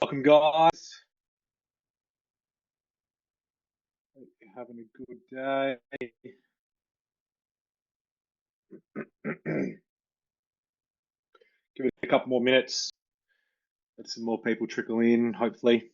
Welcome, guys. Hope you're having a good day. Give it a couple more minutes. Let some more people trickle in, hopefully.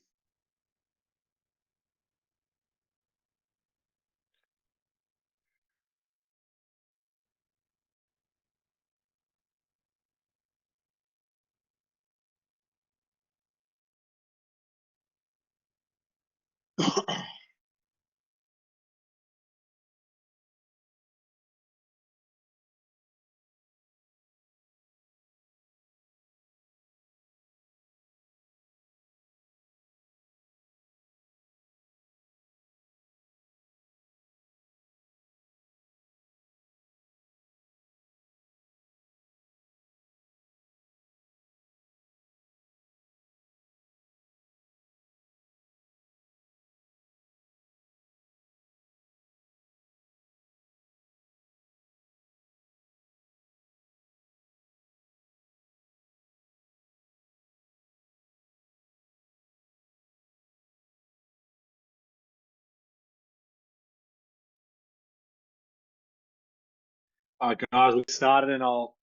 All right, guys, we started, and I'll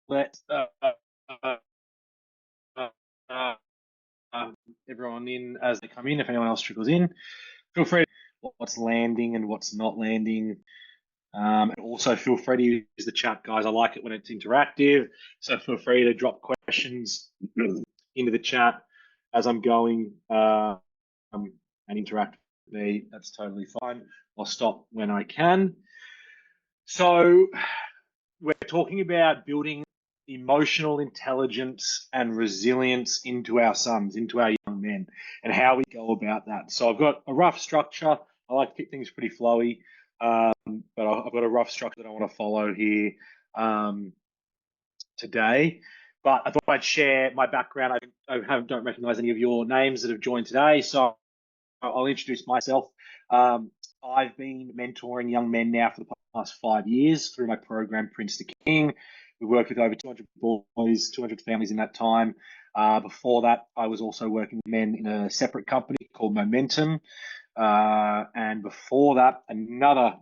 let uh, uh, uh, everyone in as they come in. If anyone else trickles in, feel free to what's landing and what's not landing. And also feel free to use the chat, guys. I like it when it's interactive. So feel free to drop questions into the chat as I'm going and interact with me. That's totally fine. I'll stop when I can. So we're talking about building emotional intelligence and resilience into our sons, into our young men, and how we go about that. So I've got a rough structure. I like to keep things pretty flowy, but I've got a rough structure that I want to follow here today. But I thought I'd share my background. Don't recognize any of your names that have joined today, so I'll introduce myself. I've been mentoring young men now for the past 5 years through my program, Prince to King. We worked with over 200 boys, 200 families in that time. Before that, I was also working with men in a separate company called Momentum. And before that, another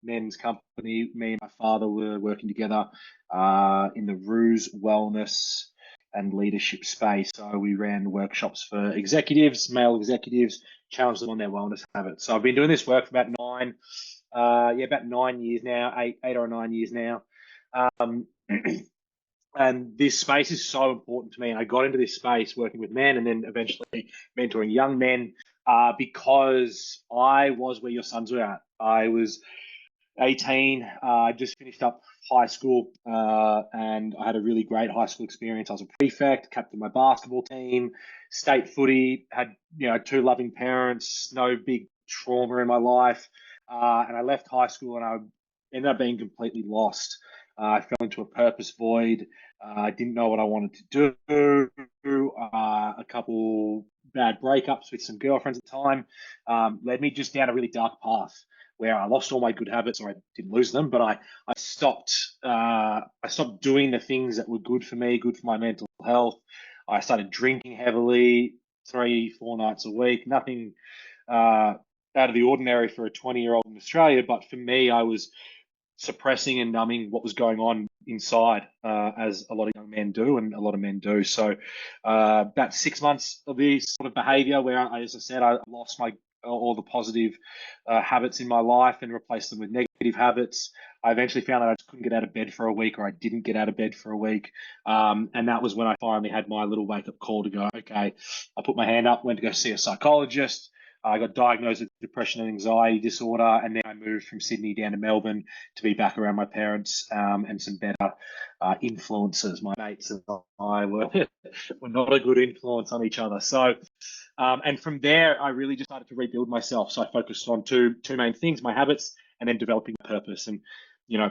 men's company, me and my father were working together in the Ruse Wellness and leadership space. So we ran workshops for executives, male executives, challenged them on their wellness habits. So I've been doing this work for about about 9 years now, eight or 9 years now. And this space is so important to me. And I got into this space working with men and then eventually mentoring young men because I was where your sons were at. I was 18. I just finished up high school and I had a really great high school experience. I was a prefect, captain my basketball team, state footy, had two loving parents, no big trauma in my life. And I left high school and I ended up being completely lost. I fell into a purpose void. I didn't know what I wanted to do. A couple bad breakups with some girlfriends at the time led me just down a really dark path where I lost all my good habits, or I didn't lose them, but I stopped doing the things that were good for me, good for my mental health. I started drinking heavily, 3-4 nights a week. Nothing out of the ordinary for a 20-year-old in Australia, but for me, I was suppressing and numbing what was going on inside, as a lot of young men do, and a lot of men do. So, about 6 months of this sort of behaviour, where, as I said, I lost all the positive habits in my life and replaced them with negative habits. I eventually found that I just couldn't get out of bed for a week, or I didn't get out of bed for a week. And that was when I finally had my little wake up call to go, okay, I put my hand up, went to go see a psychologist. I got diagnosed with depression and anxiety disorder, and then I moved from Sydney down to Melbourne to be back around my parents and some better influences. My mates and I were not a good influence on each other. So, and from there, I really just started to rebuild myself. So I focused on two main things: my habits, and then developing a purpose. And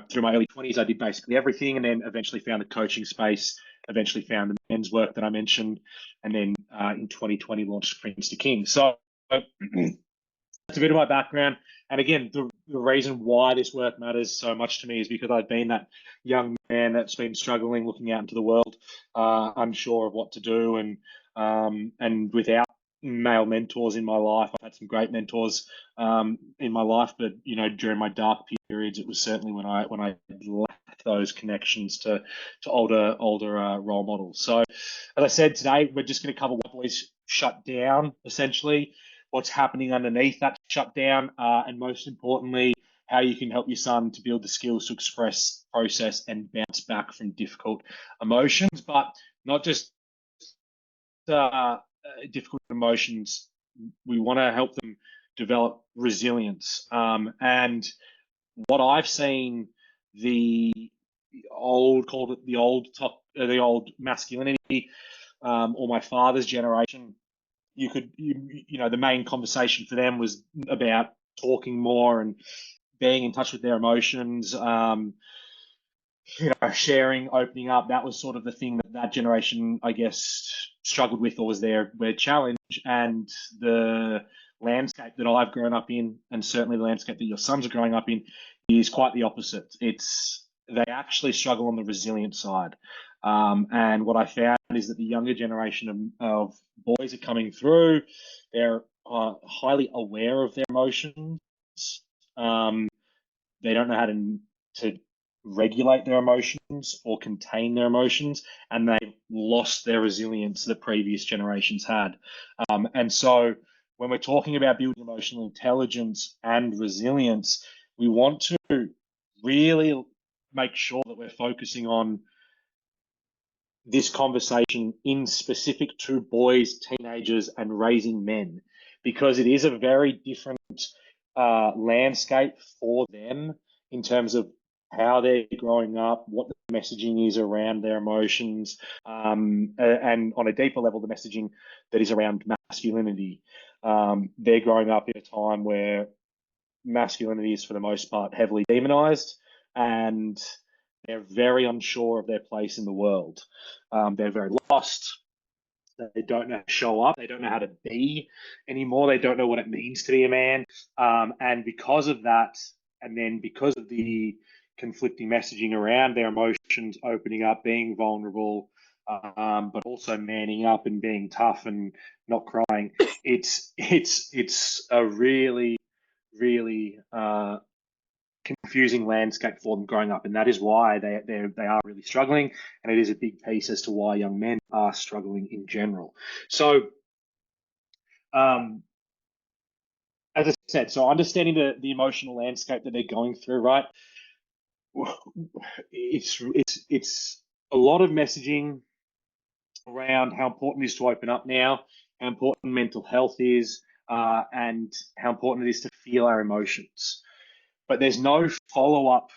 through my early 20s, I did basically everything, and then eventually found the coaching space. Eventually found the men's work that I mentioned, and then in 2020 launched Prince to King. So that's a bit of my background. And again, the reason why this work matters so much to me is because I've been that young man that's been struggling, looking out into the world, unsure of what to do. And And without male mentors in my life, I've had some great mentors in my life, but during my dark periods, it was certainly when I lacked those connections to older role models. So, as I said, today we're just going to cover what boys shut down, essentially, what's happening underneath that shutdown, and most importantly, how you can help your son to build the skills to express, process, and bounce back from difficult emotions, but not just difficult emotions. We want to help them develop resilience. And what I've seen, the old masculinity, or my father's generation, the main conversation for them was about talking more and being in touch with their emotions, sharing, opening up. That was sort of the thing that generation, I guess, struggled with, or was their challenge. And the landscape that I've grown up in, and certainly the landscape that your sons are growing up in, is quite the opposite. They actually struggle on the resilient side. And what I found is that the younger generation of boys are coming through. They're highly aware of their emotions. They don't know how to regulate their emotions or contain their emotions, and they've lost their resilience that previous generations had. And so when we're talking about building emotional intelligence and resilience, we want to really make sure that we're focusing on this conversation in specific to boys, teenagers, and raising men, because it is a very different landscape for them in terms of how they're growing up, what the messaging is around their emotions, and on a deeper level, the messaging that is around masculinity. They're growing up in a time where masculinity is, for the most part, heavily demonized, and they're very unsure of their place in the world. They're very lost. They don't know how to show up. They don't know how to be anymore. They don't know what it means to be a man. And because of that, and then because of the conflicting messaging around their emotions, opening up, being vulnerable, but also manning up and being tough and not crying, it's a really, really confusing landscape for them growing up, and that is why they are really struggling, and it is a big piece as to why young men are struggling in general. So, as I said, so understanding the emotional landscape that they're going through, right? It's a lot of messaging around how important it is to open up now, how important mental health is, and how important it is to feel our emotions. But there's no follow-up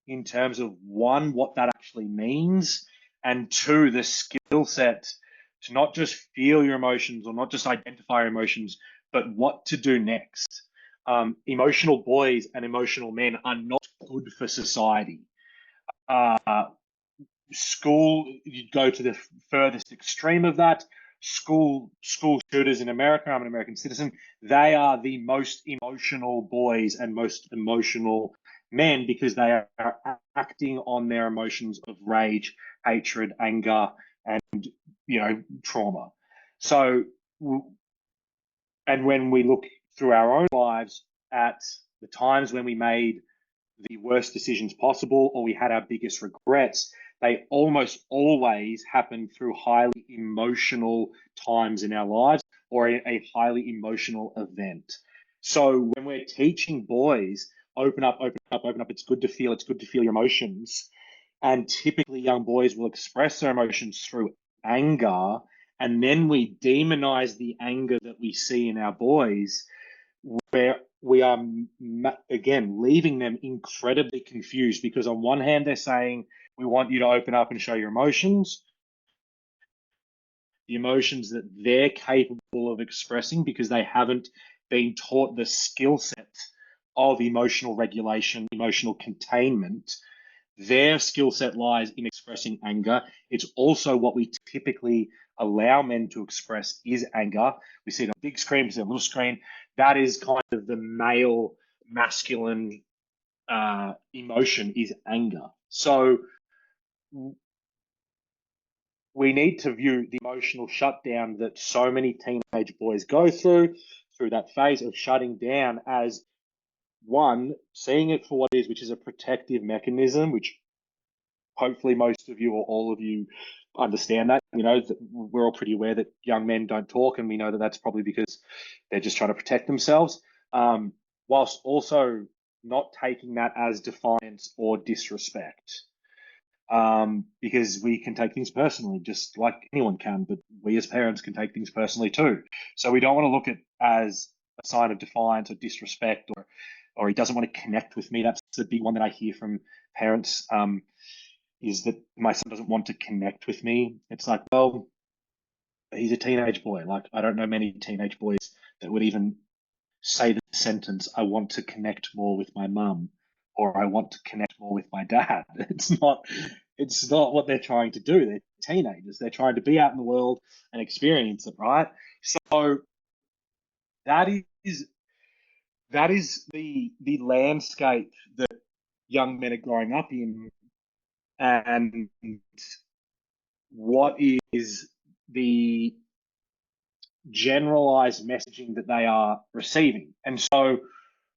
in terms of, one, what that actually means, and two, the skill set to not just feel your emotions or not just identify your emotions, but what to do next. Emotional boys and emotional men are not good for society. School, you go to the furthest extreme of that. School shooters in America, I'm an American citizen, they are the most emotional boys and most emotional men, because they are acting on their emotions of rage, hatred, anger, and trauma. So, and when we look through our own lives at the times when we made the worst decisions possible, or we had our biggest regrets, they almost always happen through highly emotional times in our lives, or a highly emotional event. So when we're teaching boys, open up, it's good to feel your emotions. And typically young boys will express their emotions through anger, and then we demonize the anger that we see in our boys, where we are, again, leaving them incredibly confused, because on one hand, they're saying, we want you to open up and show your emotions, the emotions that they're capable of expressing, because they haven't been taught the skill set of emotional regulation, emotional containment. Their skill set lies in expressing anger. It's also what we typically allow men to express is anger. We see it on big screen, we see it on little screen. That is kind of the male masculine emotion, is anger. So we need to view the emotional shutdown that so many teenage boys go through that phase of shutting down, as one, seeing it for what it is, which is a protective mechanism, which hopefully most of you or all of you understand that. We're all pretty aware that young men don't talk, and we know that that's probably because they're just trying to protect themselves, whilst also not taking that as defiance or disrespect. Because we can take things personally, just like anyone can, but we as parents can take things personally too. So we don't want to look at as a sign of defiance or disrespect, or he doesn't want to connect with me. That's the big one that I hear from parents, is that my son doesn't want to connect with me. It's like, well, he's a teenage boy. Like, I don't know many teenage boys that would even say the sentence, I want to connect more with my mum, or I want to connect more with my dad. It's not what they're trying to do. They're teenagers. They're trying to be out in the world and experience it, right? So that is the landscape that young men are growing up in, and what is the generalized messaging that they are receiving. And so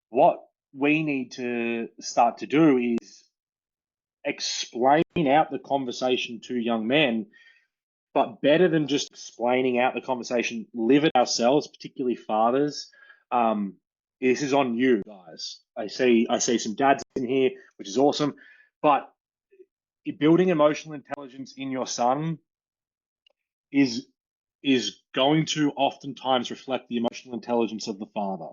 what we need to start to do is explain out the conversation to young men, but better than just explaining out the conversation, live it ourselves, particularly fathers. This is on you guys. I see some dads in here, which is awesome, but building emotional intelligence in your son is going to oftentimes reflect the emotional intelligence of the father,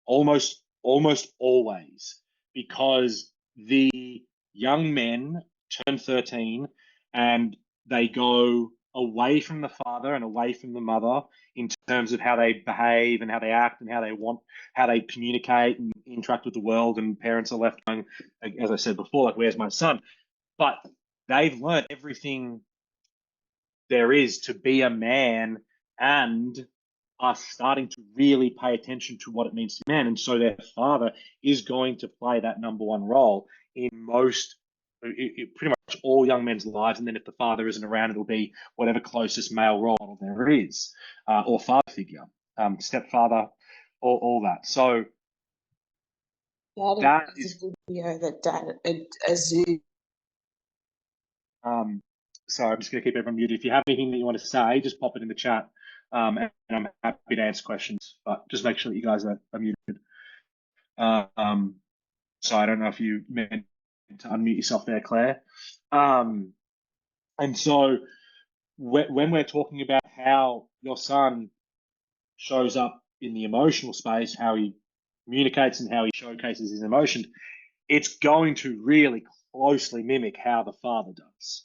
almost always, because the young men turn 13 and they go away from the father and away from the mother in terms of how they behave and how they act and how they communicate and interact with the world, and parents are left going, as I said before, like, where's my son? But they've learned everything there is to be a man, and are starting to really pay attention to what it means to be a man. And so their father is going to play that number one role in pretty much all young men's lives. And then if the father isn't around, it'll be whatever closest male role model there is, or father figure, stepfather, all that. So that is a video that Dan Azu. Sorry, I'm just going to keep everyone muted. If you have anything that you want to say, just pop it in the chat, and I'm happy to answer questions. But just make sure that you guys are muted. So I don't know if you meant to unmute yourself there, Claire. And so when we're talking about how your son shows up in the emotional space, how he communicates and how he showcases his emotion, it's going to really closely mimic how the father does.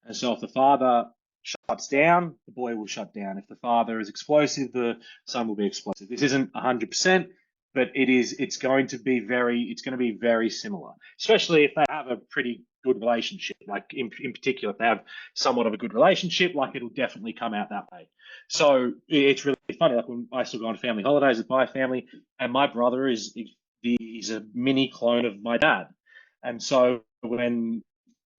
And so if the father shuts down, the boy will shut down. If the father is explosive, the son will be explosive. This isn't 100%, but it's going to be very similar, especially if they have a pretty good relationship. Like in particular, if they have somewhat of a good relationship, like, it'll definitely come out that way. So it's really funny. Like, when I still go on family holidays with my family, and my brother is a mini clone of my dad. And so when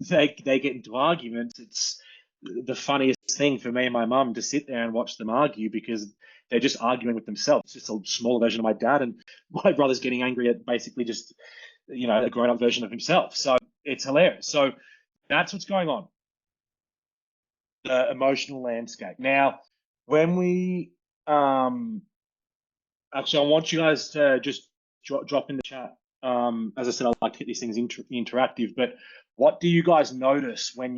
they get into arguments, it's the funniest thing for me and my mum to sit there and watch them argue, because they're just arguing with themselves. It's just a smaller version of my dad, and my brother's getting angry at basically just, a grown-up version of himself. So it's hilarious. So that's what's going on, the emotional landscape. Now, when we actually, I want you guys to just drop in the chat. As I said, I like to get these things interactive, but what do you guys notice when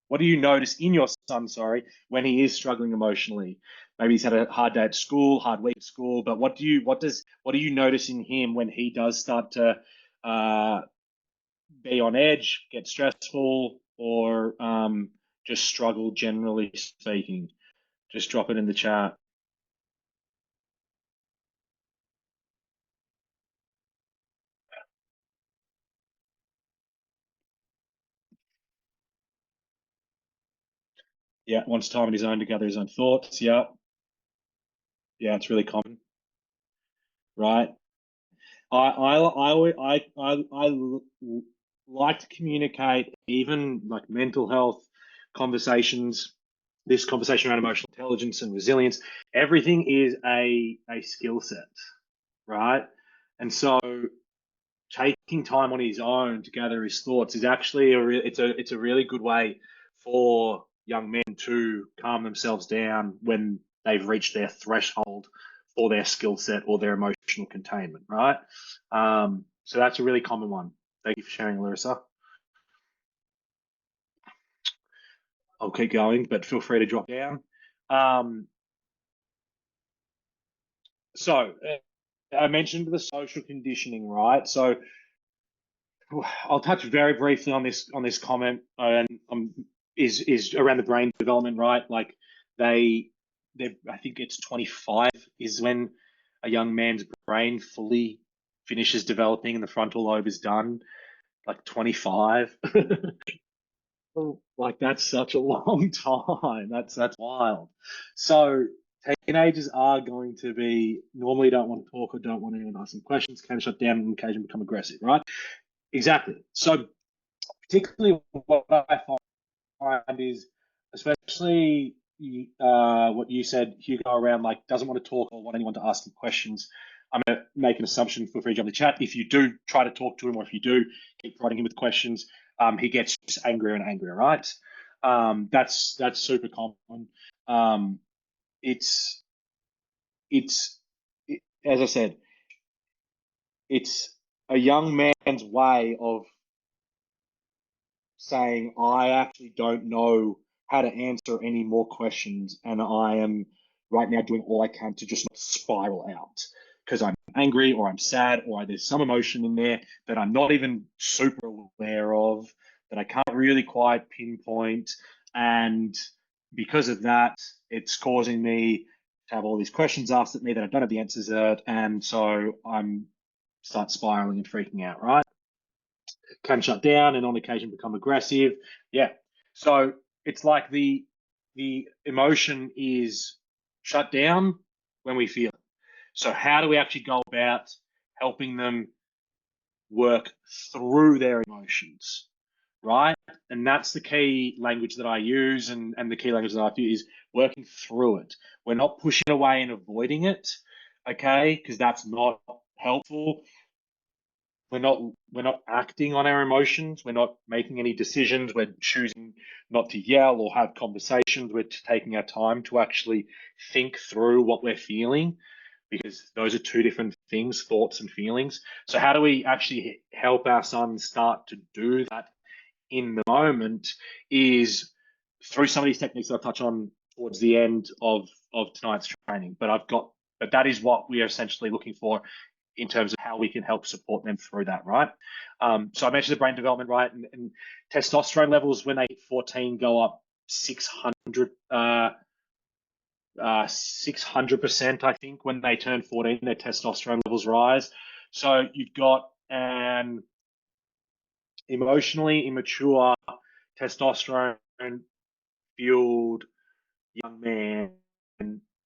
what do you notice in your son, sorry, when he is struggling emotionally? Maybe he's had a hard day at school, hard week at school, but what do you notice in him when he does start to be on edge, get stressful, or just struggle, generally speaking? Just drop it in the chat. Yeah, wants time on his own to gather his own thoughts. Yeah, it's really common, right? I like to communicate, even like mental health, conversations, this conversation around emotional intelligence and resilience, everything is a skill set, right? And so taking time on his own to gather his thoughts is actually it's a really good way for young men to calm themselves down when they've reached their threshold for their skill set or their emotional containment, right? So that's a really common one. Thank you for sharing, Larissa. I'll keep going, but feel free to drop down. So I mentioned the social conditioning, right? So I'll touch very briefly on this comment, and is around the brain development, right? Like I think it's 25 is when a young man's brain fully finishes developing and the frontal lobe is done. Like 25. Like that's such a long time. That's wild. So teenagers are going to be normally don't want to talk or don't want anyone asking questions, can shut down and occasionally become aggressive, right? Exactly. So particularly what I find is, especially what you said, Hugo, around like doesn't want to talk or want anyone to ask him questions. I'm going to make an assumption, feel free to jump in the chat. If you do try to talk to him, or if you do keep prodding him with questions, he gets just angrier and angrier, right? That's super common. It's as I said, it's a young man's way of saying, I actually don't know how to answer any more questions, and I am right now doing all I can to just not spiral out because I'm angry or I'm sad or there's some emotion in there that I'm not even super aware of, that I can't really quite pinpoint. And because of that, it's causing me to have all these questions asked at me that I don't have the answers at. And so I'm start spiraling and freaking out, right? Can shut down and on occasion become aggressive. Yeah. So it's like the emotion is shut down when we feel it. So how do we actually go about helping them work through their emotions, right? And that's the key language that I use, and the key language that I use is working through it. We're not pushing away and avoiding it, okay? Because that's not helpful. We're not acting on our emotions. We're not making any decisions. We're choosing not to yell or have conversations. We're taking our time to actually think through what we're feeling, because those are two different things, thoughts and feelings. So how do we actually help our son start to do that in the moment is through some of these techniques that I'll touch on towards the end of tonight's training. But that is what we are essentially looking for in terms of how we can help support them through that, right? So I mentioned the brain development, right? And testosterone levels when they hit 14 go up 600%, I think. When they turn 14, their testosterone levels rise. So you've got an emotionally immature, testosterone fueled young man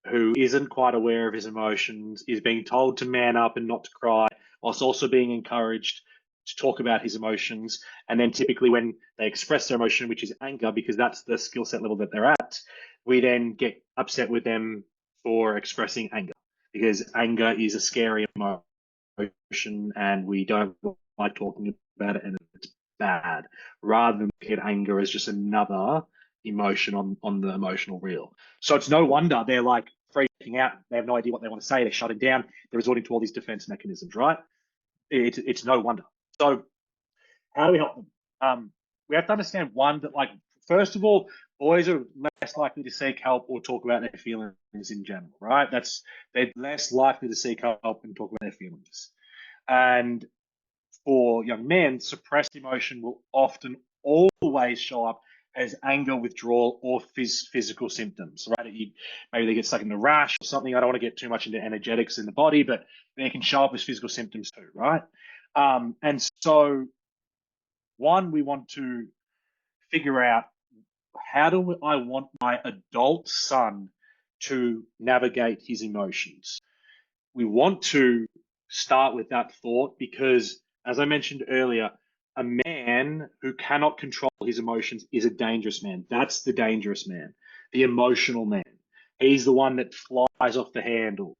who isn't quite aware of his emotions, is being told to man up and not to cry, whilst also being encouraged to talk about his emotions. And then typically when they express their emotion, which is anger, because that's the skill set level that they're at, we then get upset with them for expressing anger, because anger is a scary emotion and we don't like talking about it, and it's bad, rather than look at anger as just another emotion on the emotional reel. So it's no wonder they're like freaking out. They have no idea what they want to say. They're shutting down. They're resorting to all these defense mechanisms, right? It's no wonder. So how do we help them? We have to understand, one, that like, first of all, boys are less likely to seek help or talk about their feelings in general, right? They're less likely to seek help and talk about their feelings. And for young men, suppressed emotion will often always show up as anger, withdrawal, or physical symptoms, right? Maybe they get stuck in a rash or something. I don't want to get too much into energetics in the body, but they can show up as physical symptoms too, right? And so, one, we want to figure out, how do I want my adult son to navigate his emotions? We want to start with that thought because, as I mentioned earlier, a man who cannot control his emotions is a dangerous man. That's the dangerous man, the emotional man. He's the one that flies off the handle,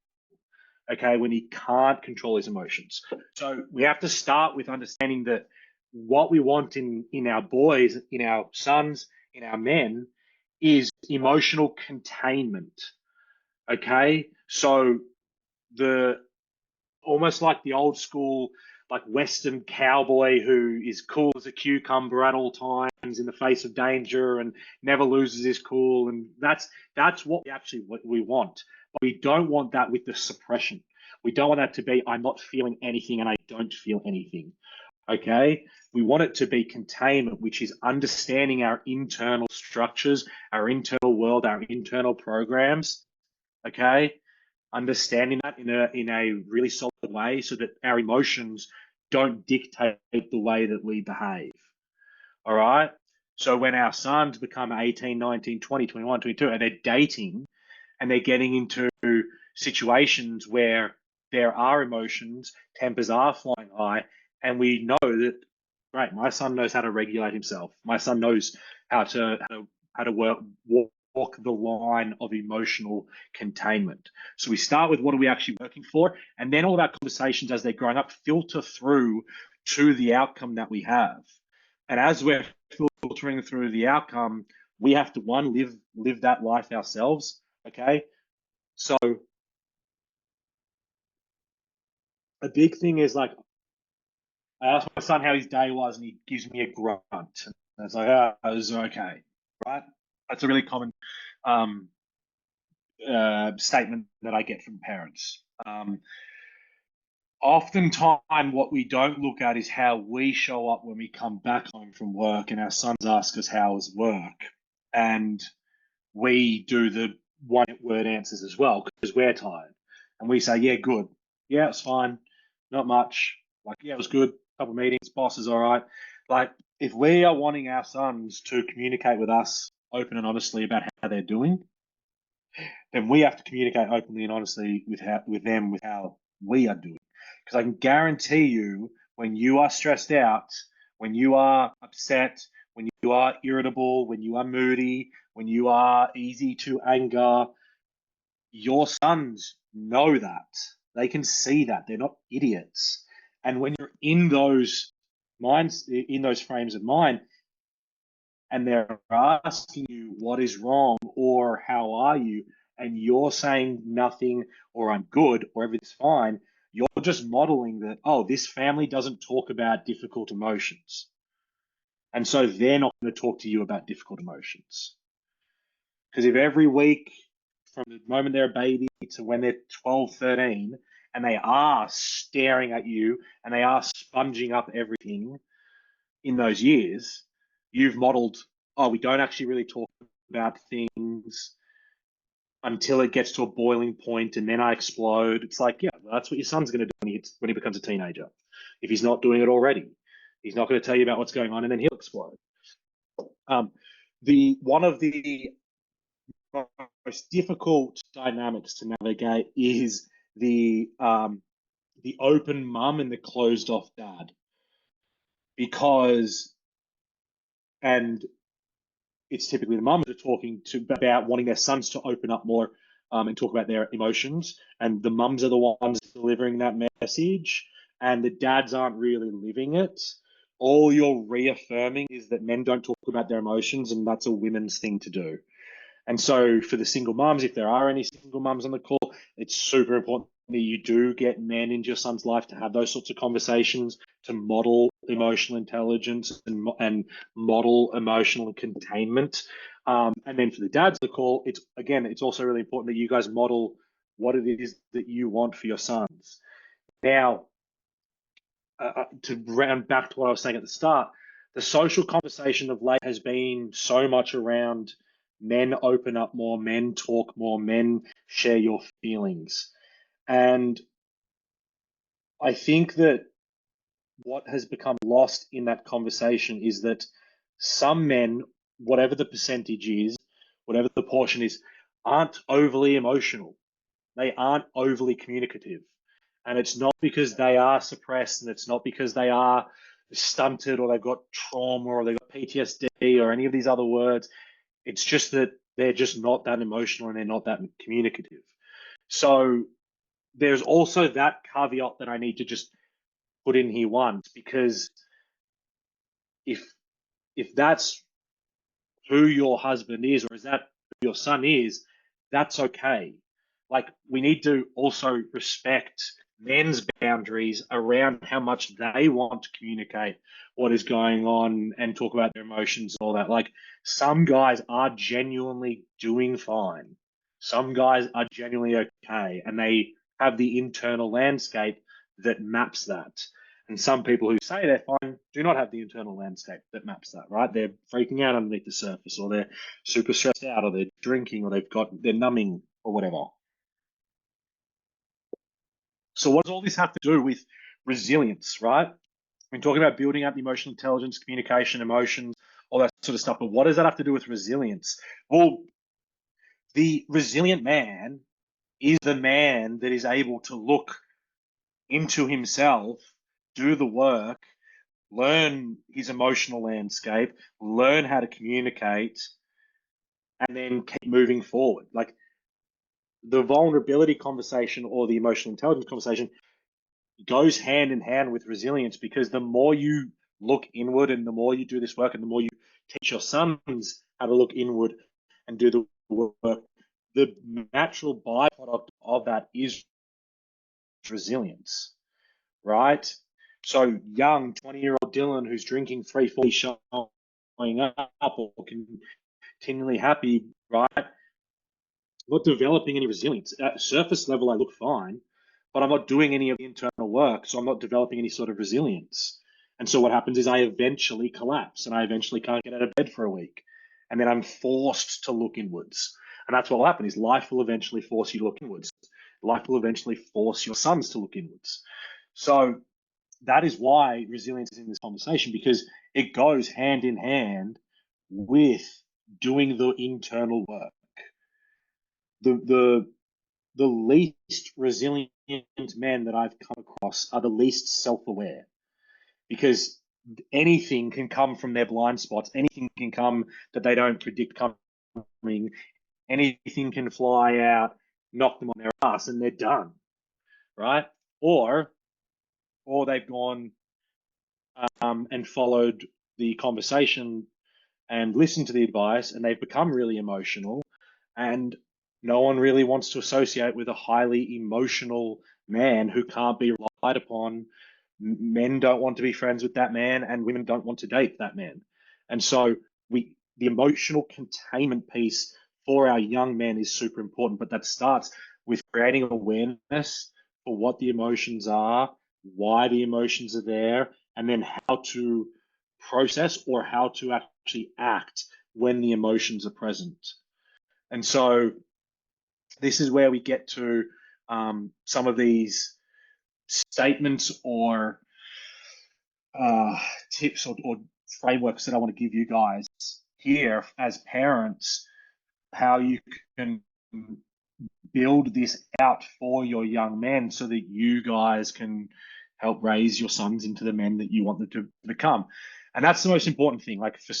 okay, when he can't control his emotions. So we have to start with understanding that what we want in our boys, in our sons, in our men is emotional containment, okay? So the almost like the old school, like Western cowboy who is cool as a cucumber at all times in the face of danger and never loses his cool. And that's what we want. But we don't want that with the suppression. We don't want that to be, I'm not feeling anything and I don't feel anything. Okay. We want it to be containment, which is understanding our internal structures, our internal world, our internal programs. Okay, understanding that in a really solid way so that our emotions don't dictate the way that we behave. All right. So when our sons become 18, 19, 20, 21, 22, and they're dating and they're getting into situations where there are emotions, tempers are flying high, and we know that, right, my son knows how to regulate himself. My son knows how to walk the line of emotional containment. So we start with what are we actually working for, and then all of our conversations as they're growing up filter through to the outcome that we have. And as we're filtering through the outcome, we have to live that life ourselves. Okay. So a big thing is like I asked my son how his day was, and he gives me a grunt. And it's like, it was okay, right? That's a really common um, statement that I get from parents. Oftentimes, what we don't look at is how we show up when we come back home from work, and our sons ask us how was work, and we do the one-word answers as well because we're tired, and we say, "Yeah, good, yeah, it's fine, not much." Like, yeah, it was good. Couple of meetings, boss is all right. Like, if we are wanting our sons to communicate with us open and honestly about how they're doing, then we have to communicate openly and honestly with how we are doing. Because I can guarantee you, when you are stressed out, when you are upset, when you are irritable, when you are moody, when you are easy to anger, your sons know that. They can see that. They're not idiots. And when you're in those frames of mind, and they're asking you what is wrong or how are you, and you're saying nothing or I'm good or everything's fine, you're just modeling that, oh, this family doesn't talk about difficult emotions. And so they're not going to talk to you about difficult emotions. Because if every week, from the moment they're a baby to when they're 12, 13, and they are staring at you and they are sponging up everything in those years, you've modeled, oh, we don't actually really talk about things until it gets to a boiling point and then I explode. It's like, yeah, that's what your son's going to do when he becomes a teenager. If he's not doing it already, he's not going to tell you about what's going on and then he'll explode. One of the most difficult dynamics to navigate is the open mum and the closed off dad, because and it's typically the mums that are talking about wanting their sons to open up more and talk about their emotions, and the mums are the ones delivering that message, and the dads aren't really living it. All you're reaffirming is that men don't talk about their emotions, and that's a women's thing to do. And so for the single mums, if there are any single mums on the call, it's super important that you do get men into your son's life to have those sorts of conversations, to model emotional intelligence and model emotional containment. And then for the dads on the call, it's also really important that you guys model what it is that you want for your sons. Now, to round back to what I was saying at the start, the social conversation of late has been so much around men open up more, men talk more, men share your feelings. And I think that what has become lost in that conversation is that some men, whatever the percentage is, whatever the portion is, aren't overly emotional. They aren't overly communicative. And it's not because they are suppressed, and it's not because they are stunted or they've got trauma or they've got PTSD or any of these other words. It's just that they're just not that emotional and they're not that communicative. So there's also that caveat that I need to just put in here once, because if that's who your husband is, or is that who your son is, that's okay. Like, we need to also respect men's boundaries around how much they want to communicate what is going on and talk about their emotions and all that. Like, some guys are genuinely doing fine. Some guys are genuinely okay, and they have the internal landscape that maps that. And some people who say they're fine do not have the internal landscape that maps that, right? They're freaking out underneath the surface, or they're super stressed out, or they're drinking, or they're numbing, or whatever. So what does all this have to do with resilience, right? We're talking about building up the emotional intelligence, communication, emotions, all that sort of stuff. But what does that have to do with resilience? Well, the resilient man is the man that is able to look into himself, do the work, learn his emotional landscape, learn how to communicate, and then keep moving forward. Like, the vulnerability conversation or the emotional intelligence conversation goes hand in hand with resilience, because the more you look inward and the more you do this work and the more you teach your sons how to look inward and do the work, the natural byproduct of that is resilience, right? So young 20-year-old Dylan who's drinking 340 showing up or continually happy, right? Not developing any resilience. At surface level, I look fine, but I'm not doing any of the internal work, so I'm not developing any sort of resilience. And so what happens is I eventually collapse and I eventually can't get out of bed for a week. And then I'm forced to look inwards. And that's what will happen is life will eventually force you to look inwards. Life will eventually force your sons to look inwards. So that is why resilience is in this conversation, because it goes hand in hand with doing the internal work. The least resilient men that I've come across are the least self-aware, because anything can come from their blind spots. Anything can come that they don't predict coming. Anything can fly out, knock them on their ass, and they're done, right? Or they've gone and followed the conversation and listened to the advice, and they've become really emotional, and no one really wants to associate with a highly emotional man who can't be relied upon. Men don't want to be friends with that man, and women don't want to date that man. And so the emotional containment piece for our young men is super important, but that starts with creating awareness for what the emotions are, why the emotions are there, and then how to process or how to actually act when the emotions are present. And so this is where we get to some of these statements or tips or frameworks that I want to give you guys here as parents, how you can build this out for your young men so that you guys can help raise your sons into the men that you want them to become. And that's the most important thing. Like, for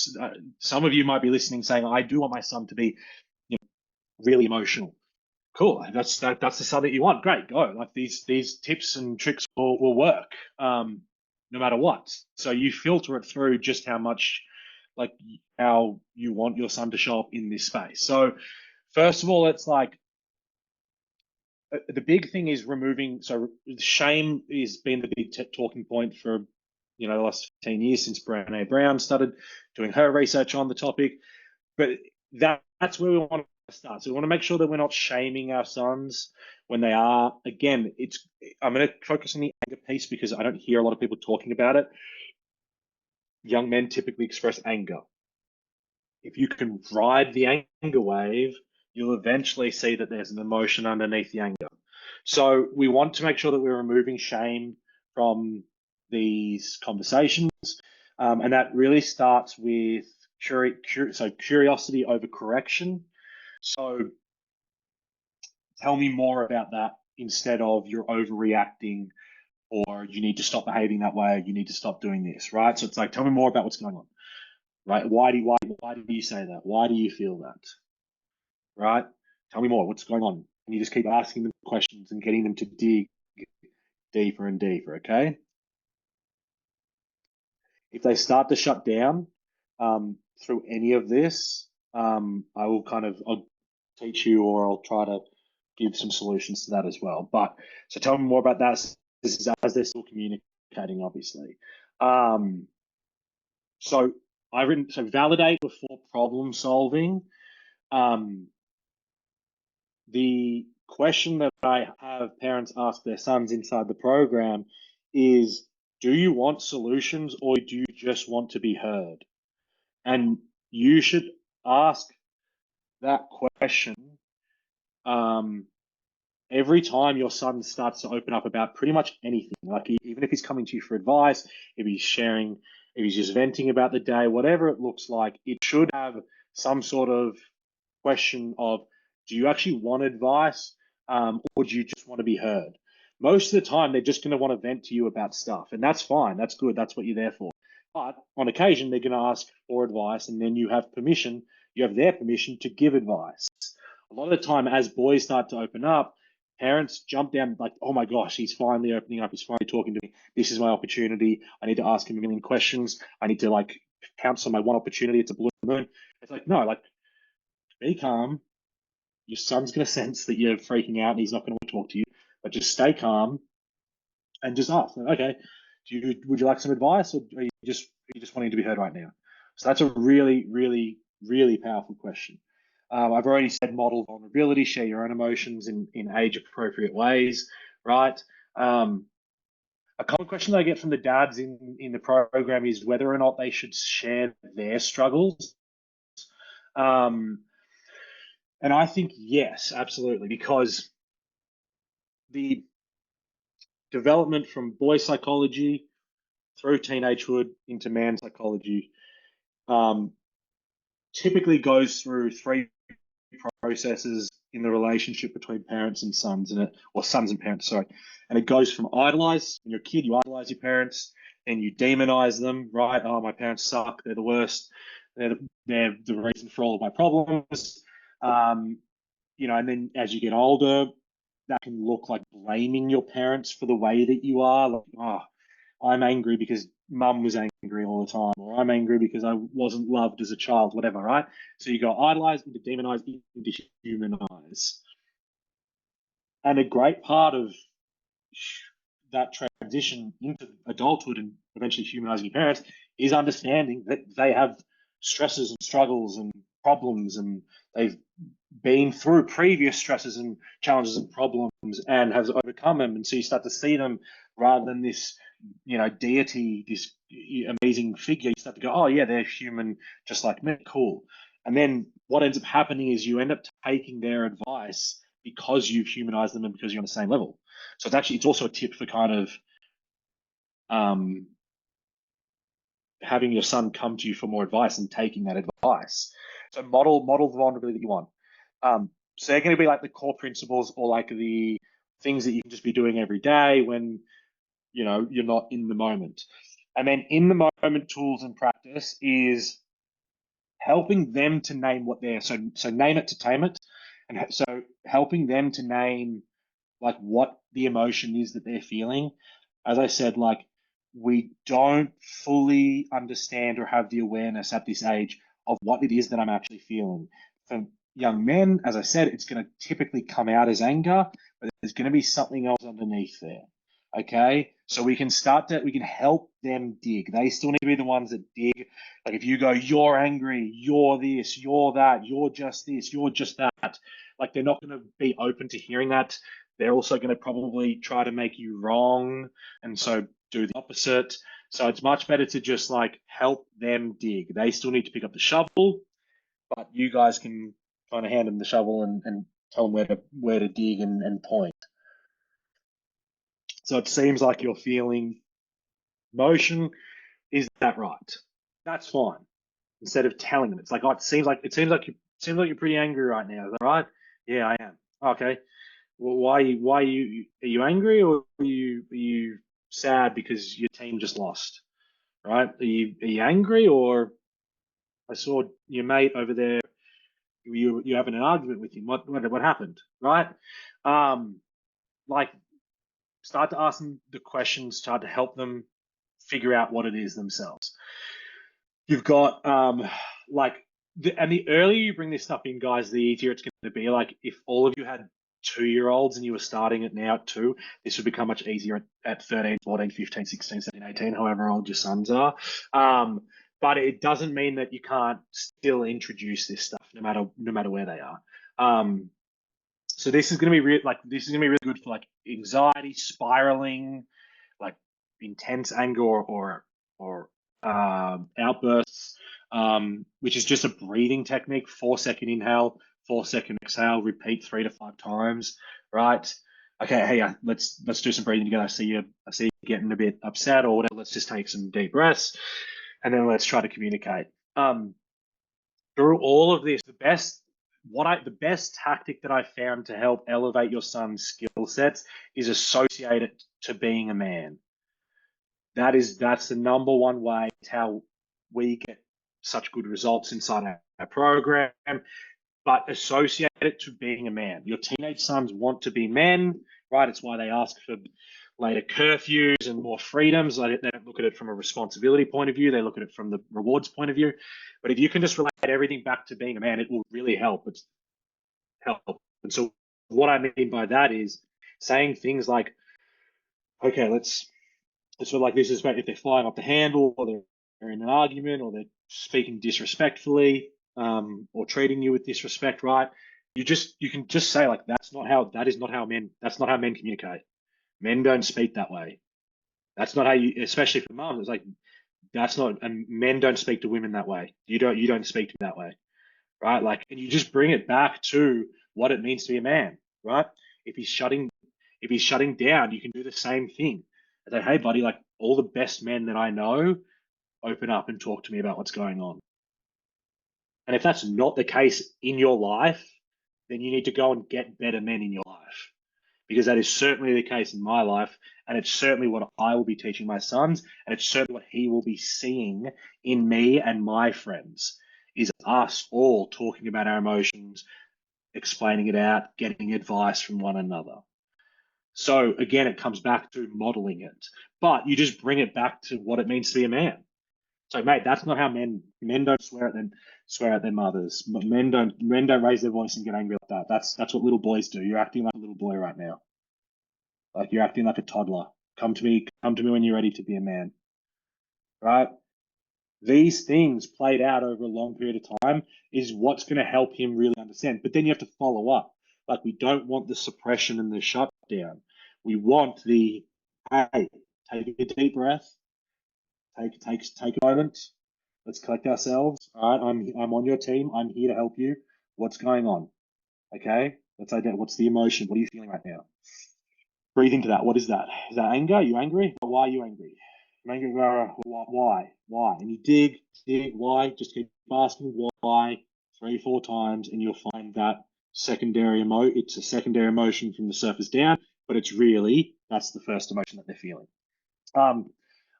some of you might be listening saying, I do want my son to be, you know, really emotional. Cool. That's the son that you want. Great. Go. Like, these tips and tricks will work no matter what. So you filter it through just how much, like, how you want your son to show up in this space. So first of all, it's like, the big thing is removing. So shame has been the big talking point for, the last 15 years since Brené Brown started doing her research on the topic. But that's where we want to start. So we want to make sure that we're not shaming our sons when they are. Again, I'm going to focus on the anger piece because I don't hear a lot of people talking about it. Young men typically express anger. If you can ride the anger wave, you'll eventually see that there's an emotion underneath the anger. So we want to make sure that we're removing shame from these conversations. And that really starts with curiosity over correction. So tell me more about that instead of you're overreacting, or you need to stop behaving that way, you need to stop doing this, right? So it's like, tell me more about what's going on, right? Why do you say that? Why do you feel that, right? Tell me more. What's going on? And you just keep asking them questions and getting them to dig deeper and deeper. Okay. If they start to shut down through any of this, I will I'll teach you, or I'll try to give some solutions to that as well. But so tell me more about that. This is as they're still communicating, obviously. So validate before problem solving. The question that I have parents ask their sons inside the program is, do you want solutions or do you just want to be heard? And you should ask that question every time your son starts to open up about pretty much anything. Like, even if he's coming to you for advice, if he's sharing, if he's just venting about the day, whatever it looks like, it should have some sort of question of, do you actually want advice, or do you just want to be heard? Most of the time, they're just going to want to vent to you about stuff, and that's fine. That's good. That's what you're there for. But on occasion, they're going to ask for advice, and then you have permission. You have their permission to give advice. A lot of the time, as boys start to open up, parents jump down like, oh my gosh, he's finally opening up. He's finally talking to me. This is my opportunity. I need to ask him a million questions. I need to like pounce on my one opportunity. It's a blue moon. It's like, no, like, be calm. Your son's going to sense that you're freaking out and he's not going to talk to you, but just stay calm and just ask, okay, would you like some advice, or are you just wanting to be heard right now? So that's a really, really, really powerful question. I've already said model vulnerability, share your own emotions in age appropriate ways, right? A common question that I get from the dads in the program is whether or not they should share their struggles. And I think yes, absolutely, because the development from boy psychology through teenagehood into man psychology typically goes through three processes in the relationship between parents and sons, or sons and parents, sorry. And it goes from idolize. When you're a kid, you idolize your parents, and you demonize them, right? Oh, my parents suck. They're the worst. They're the reason for all of my problems. And then as you get older, that can look like blaming your parents for the way that you are. Like, oh, I'm angry because mum was angry all the time, or I'm angry because I wasn't loved as a child, whatever, right? So you go idolize into demonize into humanize. And a great part of that transition into adulthood and eventually humanizing your parents is understanding that they have stresses and struggles and problems, and they've been through previous stresses and challenges and problems and has overcome them. And so you start to see them rather than this, deity, this amazing figure. You start to go, oh yeah, they're human just like me. Cool. And then what ends up happening is you end up taking their advice because you've humanized them and because you're on the same level. So it's also a tip for kind of having your son come to you for more advice and taking that advice. So model the vulnerability that you want. So they're going to be like the core principles, or like the things that you can just be doing every day when you're not in the moment. And then in the moment tools and practice is helping them to name what they're so name it to tame it. And so helping them to name like what the emotion is that they're feeling. As I said, like, we don't fully understand or have the awareness at this age of what it is that I'm actually feeling. For young men, as I said, it's going to typically come out as anger, but there's going to be something else underneath there. Okay, so we can help them dig. They still need to be the ones that dig. Like, if you go, you're angry, you're this, you're that, you're just this, you're just that, like, they're not going to be open to hearing that. They're also going to probably try to make you wrong, and so do the opposite. So it's much better to just like help them dig. They still need to pick up the shovel, but you guys can kind of hand them the shovel and tell them where to dig and point. So it seems like you're feeling motion. Is that right? That's fine. Instead of telling them, it's like, oh, it seems like you're pretty angry right now. Is that right? Yeah, I am. Okay. Well, why are you angry, or are you sad because your team just lost, right? Are you angry, or I saw your mate over there, you having an argument with him? What happened, right? Um, like start to ask them the questions, start to help them figure out what it is themselves. You've got and the earlier you bring this stuff in, guys, the easier it's going to be. Like if all of you had 2-year-olds and you were starting it now at 2, this would become much easier at 13, 14, 15, 16, 17, 18, however old your sons are. But it doesn't mean that you can't still introduce this stuff no matter where they are. So this is going to be really good for like anxiety, spiraling, like intense anger or outbursts, which is just a breathing technique. 4-second inhale, 4-second exhale. Repeat 3 to 5 times. Right? Okay. Hey, let's do some breathing together. I see you getting a bit upset or whatever. Let's just take some deep breaths, and then let's try to communicate. Through all of this, the best tactic that I found to help elevate your son's skill sets is associate it to being a man. That's the number one way. It's how we get such good results inside our program. But associate it to being a man. Your teenage sons want to be men, right? It's why they ask for later curfews and more freedoms. They don't look at it from a responsibility point of view. They look at it from the rewards point of view. But if you can just relate everything back to being a man, it will really help. It's help. And so what I mean by that is saying things like, okay, let's sort of like this is if they're flying off the handle, or they're in an argument, or they're speaking disrespectfully, or treating you with disrespect, right? You can just say like that's not how men communicate. Men don't speak that way. That's not how you, especially for mom. It's like that's not, and men don't speak to women that way. You don't speak to me that way, right? Like, and you just bring it back to what it means to be a man, right? If he's shutting down, you can do the same thing. I say, hey, buddy, like all the best men that I know open up and talk to me about what's going on. And if that's not the case in your life, then you need to go and get better men in your life, because that is certainly the case in my life. And it's certainly what I will be teaching my sons. And it's certainly what he will be seeing in me and my friends, is us all talking about our emotions, explaining it out, getting advice from one another. So again, it comes back to modeling it, but you just bring it back to what it means to be a man. So, mate, that's not how men don't swear at their mothers. Men don't raise their voice and get angry like that. That's what little boys do. You're acting like a little boy right now. Like you're acting like a toddler. Come to me when you're ready to be a man. Right? These things played out over a long period of time is what's going to help him really understand. But then you have to follow up. Like we don't want the suppression and the shutdown. We want the, hey, take a deep breath. Take a moment. Let's collect ourselves. All right, I'm on your team. I'm here to help you. What's going on? Okay, let's identify. What's the emotion? What are you feeling right now? Breathe into that. What is that? Is that anger? Are you angry? Why are you angry? I'm angry. Why? And you dig. Why? Just keep asking why 3-4 times, and you'll find that secondary It's a secondary emotion from the surface down, but it's really that's the first emotion that they're feeling.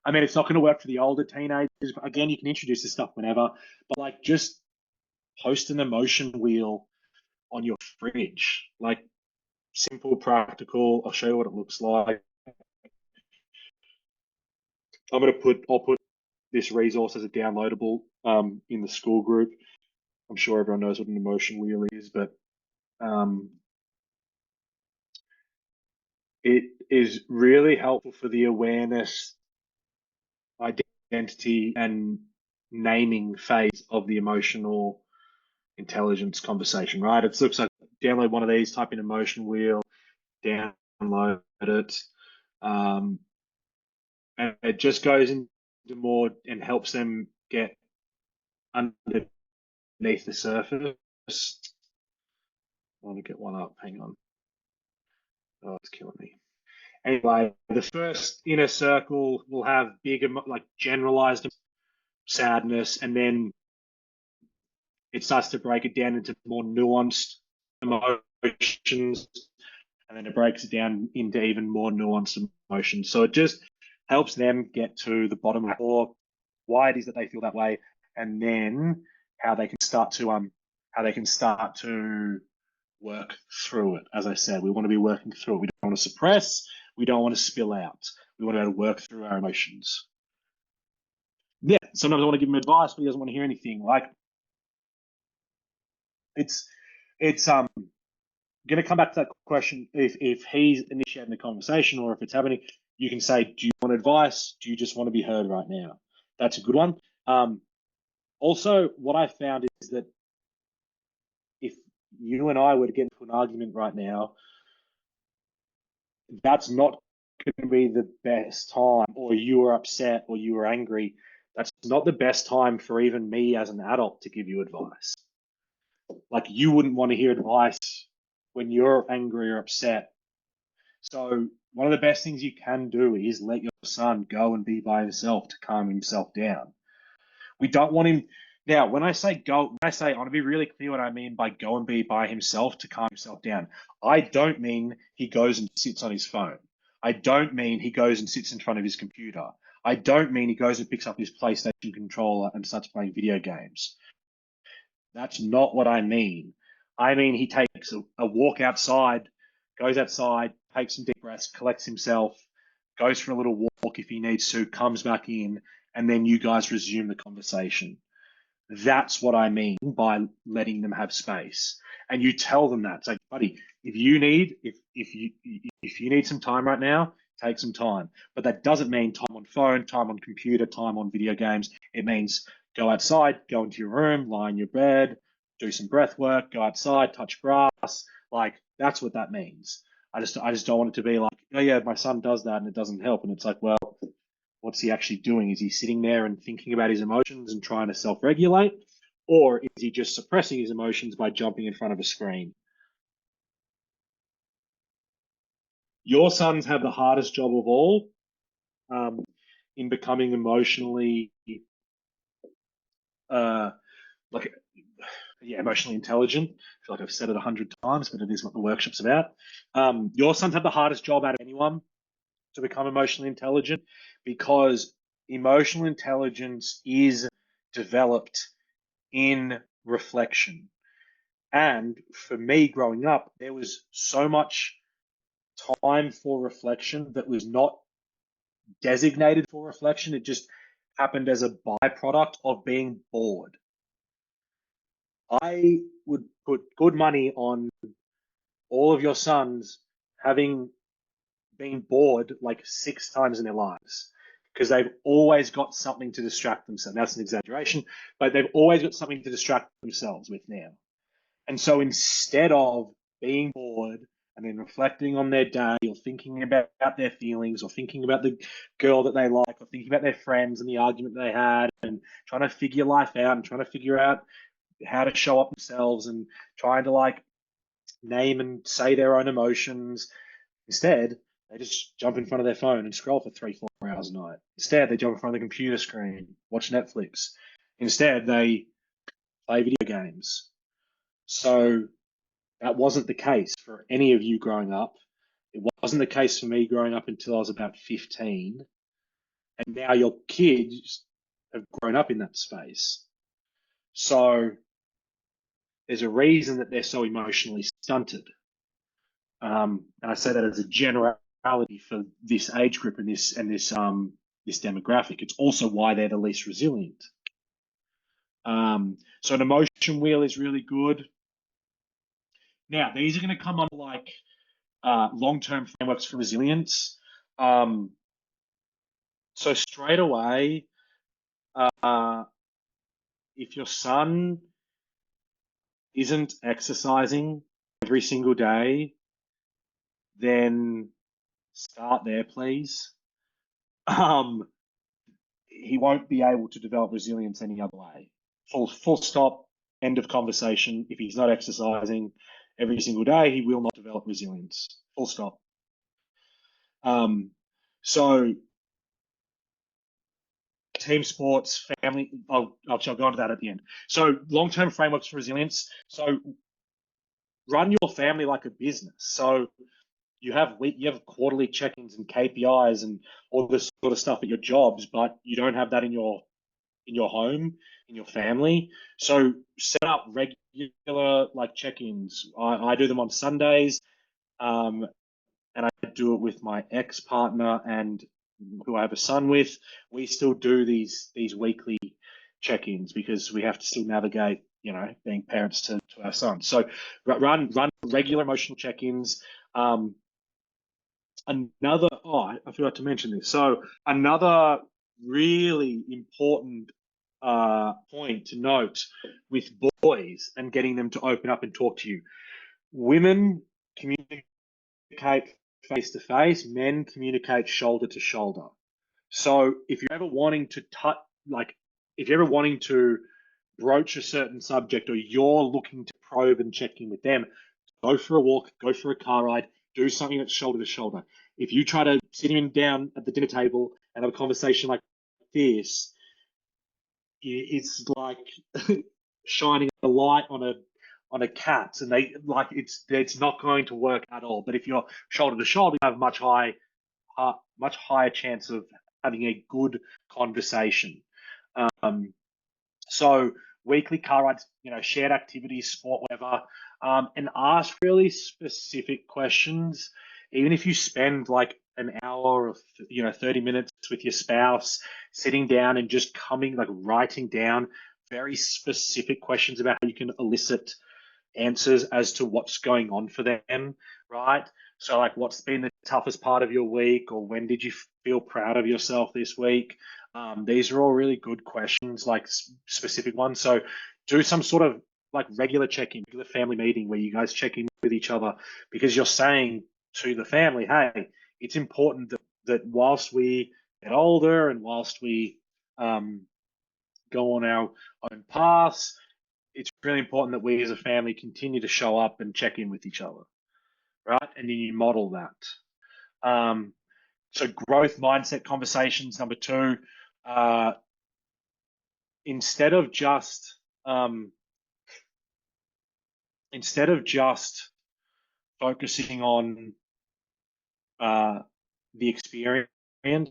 I mean, it's not going to work for the older teenagers. Again, you can introduce this stuff whenever, but like just post an emotion wheel on your fridge. Like simple, practical. I'll show you what it looks like. I'll put this resource as a downloadable in the school group. I'm sure everyone knows what an emotion wheel is, but it is really helpful for the awareness, identity, and naming phase of the emotional intelligence conversation, right? It looks like download one of these, type in emotion wheel, download it, and it just goes into more and helps them get underneath the surface. I want to get one up. Hang on. Oh, it's killing me. Anyway, the first inner circle will have big, like generalized sadness, and then it starts to break it down into more nuanced emotions, and then it breaks it down into even more nuanced emotions. So it just helps them get to the bottom of or why it is that they feel that way, and then how they can start to work through it. As I said, we want to be working through it. We don't want to suppress. We don't want to spill out. We want to be able to work through our emotions. Yeah, sometimes I want to give him advice, but he doesn't want to hear anything. Like it's going to come back to that question. If he's initiating the conversation or if it's happening, you can say, do you want advice? Do you just want to be heard right now? That's a good one. Also, what I found is that if you and I were to get into an argument right now, that's not going to be the best time, or you were upset or you were angry. That's not the best time for even me as an adult to give you advice. Like, you wouldn't want to hear advice when you're angry or upset. So one of the best things you can do is let your son go and be by himself to calm himself down. We don't want him. Now, when I say go, I want to be really clear what I mean by go and be by himself to calm himself down. I don't mean he goes and sits on his phone. I don't mean he goes and sits in front of his computer. I don't mean he goes and picks up his PlayStation controller and starts playing video games. That's not what I mean. I mean he takes a walk outside, goes outside, takes some deep breaths, collects himself, goes for a little walk if he needs to, comes back in, and then you guys resume the conversation. That's what I mean by letting them have space. And you tell them that. It's like, buddy, if you need some time right now, take some time. But that doesn't mean time on phone, time on computer, time on video games. It means go outside, go into your room, lie in your bed, do some breath work, go outside, touch grass. Like, that's what that means. I just don't want it to be like, oh yeah, my son does that and it doesn't help. And it's like, well, what's he actually doing? Is he sitting there and thinking about his emotions and trying to self-regulate? Or is he just suppressing his emotions by jumping in front of a screen? Your sons have the hardest job of all, in becoming emotionally, uh, like, yeah, emotionally intelligent. I feel like I've said it 100 times, but it is what the workshop's about. Your sons have the hardest job out of anyone to become emotionally intelligent, because emotional intelligence is developed in reflection. And for me growing up, there was so much time for reflection that was not designated for reflection. It just happened as a byproduct of being bored. I would put good money on all of your sons having been bored like 6 times in their lives, because they've always got something to distract themselves. That's an exaggeration, but they've always got something to distract themselves with now. And so instead of being bored and then reflecting on their day or thinking about their feelings or thinking about the girl that they like or thinking about their friends and the argument they had and trying to figure life out and trying to figure out how to show up themselves and trying to like name and say their own emotions, instead they just jump in front of their phone and scroll for 3-4 hours a night. Instead they jump in front of the computer screen, watch Netflix. Instead they play video games. So that wasn't the case for any of you growing up. It wasn't the case for me growing up until I was about 15. And now your kids have grown up in that space. So there's a reason that they're so emotionally stunted. And I say that as a generality for this age group and this demographic. It's also why they're the least resilient. So an emotion wheel is really good. Now, these are going to come on like long-term frameworks for resilience. So straight away, if your son isn't exercising every single day, then start there, please. He won't be able to develop resilience any other way. Full stop, end of conversation. If he's not exercising every single day, he will not develop resilience. Full stop. So team sports, family, I'll go into that at the end. So long-term frameworks for resilience. So run your family like a business. So you have quarterly check-ins and KPIs and all this sort of stuff at your jobs, but you don't have that in your home, in your family. So set up regular like check-ins. I do them on Sundays, and I do it with my ex-partner and who I have a son with. We still do these weekly check-ins because we have to still navigate, being parents to our sons. So run regular emotional check-ins. I forgot to mention this. So another really important point to note with boys and getting them to open up and talk to you. Women communicate face to face, men communicate shoulder to shoulder. So if you're ever wanting to if you're ever wanting to broach a certain subject or you're looking to probe and check in with them, go for a walk, go for a car ride, do something that's shoulder to shoulder. If you try to sit him down at the dinner table and have a conversation like this, it's like shining a light on a cat, and it's not going to work at all. But if you're shoulder to shoulder, you have much higher chance of having a good conversation. So weekly car rides, shared activities, sport, whatever, and ask really specific questions. Even if you spend like an hour or 30 minutes with your spouse, sitting down and just writing down very specific questions about how you can elicit answers as to what's going on for them, right? So like, what's been the toughest part of your week, or when did you feel proud of yourself this week? These are all really good questions, like specific ones. So do some sort of like regular check-in, regular family meeting where you guys check in with each other, because you're saying to the family, hey, it's important that whilst we get older and whilst we go on our own paths, it's really important that we as a family continue to show up and check in with each other, right? And then you model that. So growth mindset conversations, number 2. Instead of just focusing on the experience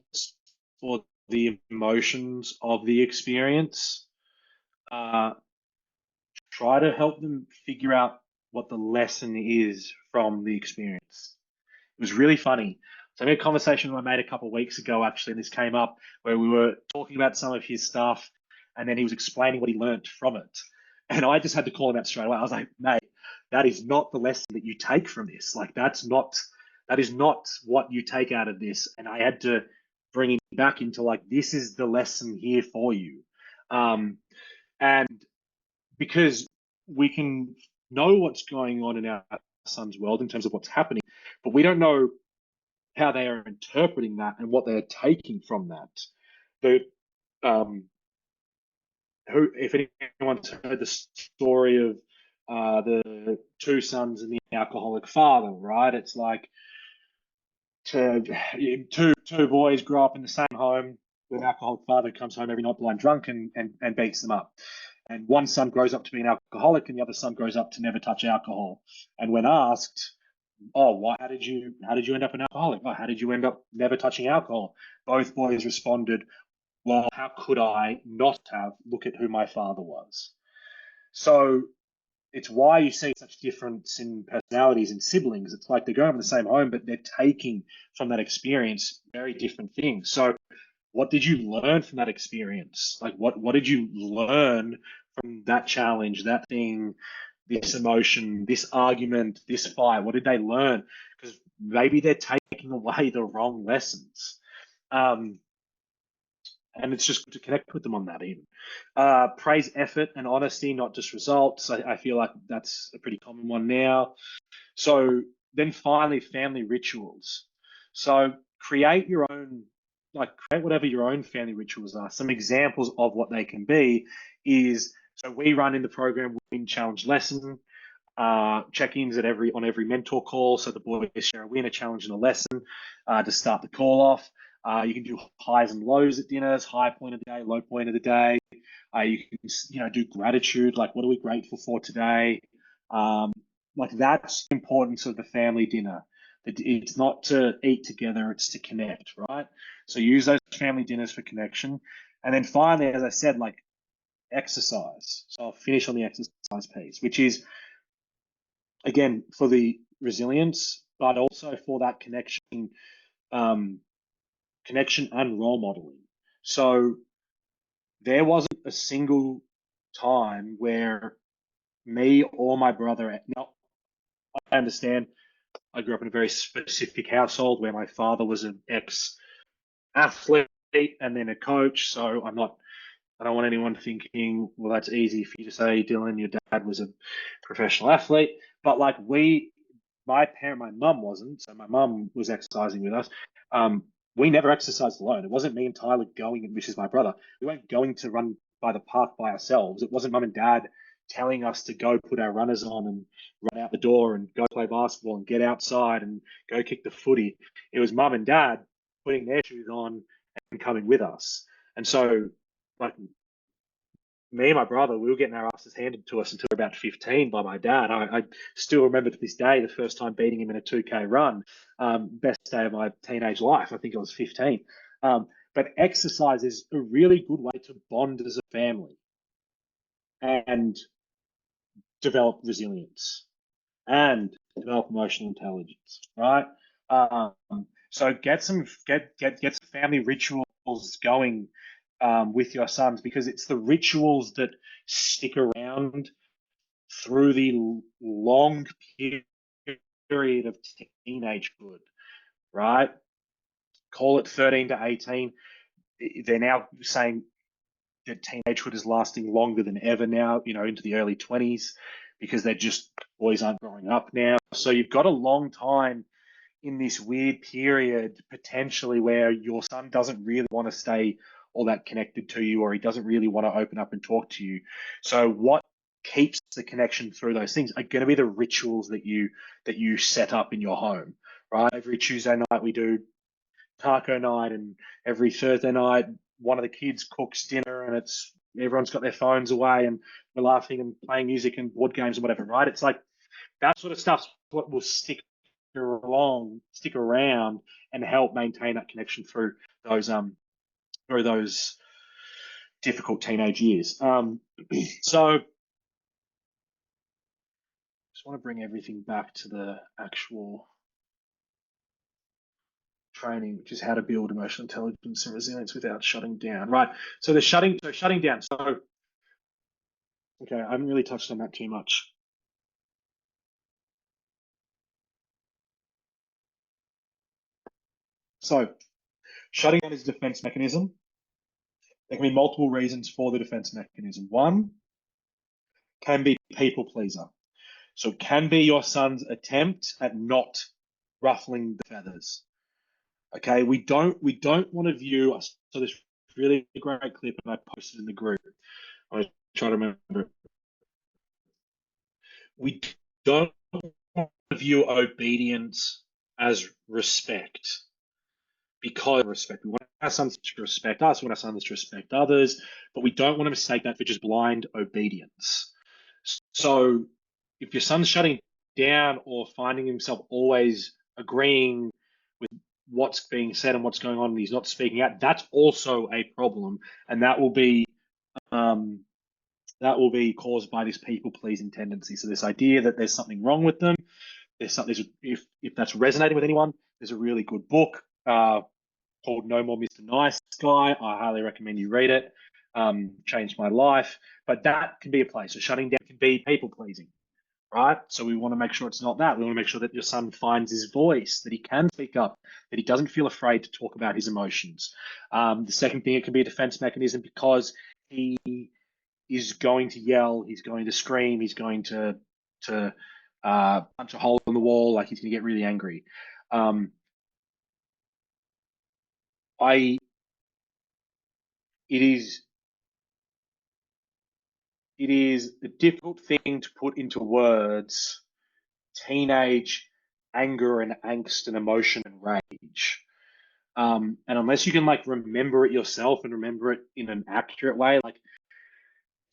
or the emotions of the experience, try to help them figure out what the lesson is from the experience. It was really funny. So I had a conversation with my mate a couple of weeks ago, actually, and this came up where we were talking about some of his stuff, and then he was explaining what he learned from it. And I just had to call him out straight away. I was like, mate, that is not the lesson that you take from this. Like, that is not what you take out of this. And I had to bring him back into like, this is the lesson here for you. And because we can know what's going on in our son's world in terms of what's happening, but we don't know how they are interpreting that and what they are taking from that. If anyone's heard the story of the 2 sons and the alcoholic father, right? It's like two boys grow up in the same home with an alcoholic father who comes home every night blind drunk and beats them up. And one son grows up to be an alcoholic, and the other son grows up to never touch alcohol. And when asked, how did you end up an alcoholic? How did you end up never touching alcohol? Both boys responded, well, how could I not have? Look at who my father was. So it's why you see such difference in personalities in siblings. It's like they're growing up in the same home, but they're taking from that experience very different things. So what did you learn from that experience? Like, what did you learn from that challenge, that thing, this emotion, this argument, this fight? What did they learn? Because maybe they're taking away the wrong lessons. And it's just good to connect with them on that even. Praise effort and honesty, not just results. I feel like that's a pretty common one now. So then finally, family rituals. So create whatever your own family rituals are. Some examples of what they can be is, so we run in the program Win Challenge Lesson, check-ins on every mentor call. So the boys share a win, a challenge, and a lesson to start the call off. You can do highs and lows at dinners, high point of the day, low point of the day. You can, do gratitude, like what are we grateful for today? Like that's the importance of the family dinner. It's not to eat together, it's to connect, right? So use those family dinners for connection. And then finally, as I said, like exercise. So I'll finish on the exercise piece, which is, again, for the resilience, but also for that connection, connection and role modeling. So there wasn't a single time where me or my brother, now I understand I grew up in a very specific household where my father was an ex athlete and then a coach. So I don't want anyone thinking, well, that's easy for you to say, Dylan, your dad was a professional athlete. But like my mum wasn't. So my mum was exercising with us. We never exercised alone. It wasn't me and Tyler going, which is my brother. We weren't going to run by the park by ourselves. It wasn't mum and dad telling us to go put our runners on and run out the door and go play basketball and get outside and go kick the footy. It was mum and dad putting their shoes on and coming with us. And so, like, me and my brother, we were getting our asses handed to us until about 15 by my dad. I still remember to this day the first time beating him in a 2K run. Best day of my teenage life. I think I was 15. But exercise is a really good way to bond as a family and develop resilience and develop emotional intelligence, right? So get some family rituals going with your sons, because it's the rituals that stick around through the long period of teenagehood, right? Call it 13 to 18. They're now saying that teenagehood is lasting longer than ever now, into the early 20s, because boys aren't growing up now. So you've got a long time in this weird period potentially where your son doesn't really want to stay all that connected to you, or he doesn't really want to open up and talk to you. So what keeps the connection through those things are going to be the rituals that you set up in your home, right? Every Tuesday night we do taco night, and every Thursday night one of the kids cooks dinner, and everyone's got their phones away and we're laughing and playing music and board games and whatever, right? It's like that sort of stuff's what will stick around and help maintain that connection through those difficult teenage years. So just want to bring everything back to the actual training, which is how to build emotional intelligence and resilience without shutting down. Right. So shutting down. So okay, I haven't really touched on that too much. So shutting down is a defense mechanism. There can be multiple reasons for the defense mechanism. One can be people pleaser. So it can be your son's attempt at not ruffling the feathers. Okay, we don't want to view us. So this really great clip, and I posted in the group. I try to remember it. We don't view obedience as respect, because respect. We want our sons to respect us, we want our sons to respect others, but we don't want to mistake that for just blind obedience. So if your son's shutting down or finding himself always agreeing with what's being said and what's going on and he's not speaking out, that's also a problem, and that will be caused by this people pleasing tendency. So this idea that there's something wrong with them. If that's resonating with anyone, there's a really good book called No More Mr. Nice Guy. I highly recommend you read it. Changed my life. But that can be a place. So shutting down can be people pleasing, right? So we want to make sure it's not that. We want to make sure that your son finds his voice, that he can speak up, that he doesn't feel afraid to talk about his emotions. The second thing, it can be a defense mechanism because he is going to yell, he's going to scream, he's going to punch a hole in the wall, like he's going to get really angry. It is a difficult thing to put into words, teenage anger and angst and emotion and rage. And unless you can like remember it yourself and remember it in an accurate way, like,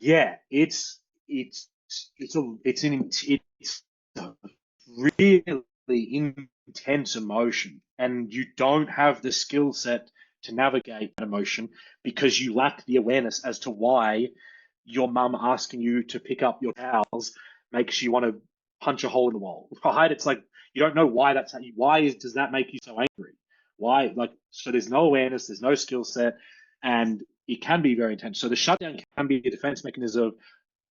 yeah, it's a really intense emotion, and you don't have the skill set to navigate that emotion because you lack the awareness as to why your mum asking you to pick up your towels makes you want to punch a hole in the wall, right? It's like you don't know why that's does that make you so angry? Why? Like, so there's no awareness, there's no skill set, and it can be very intense. So the shutdown can be a defense mechanism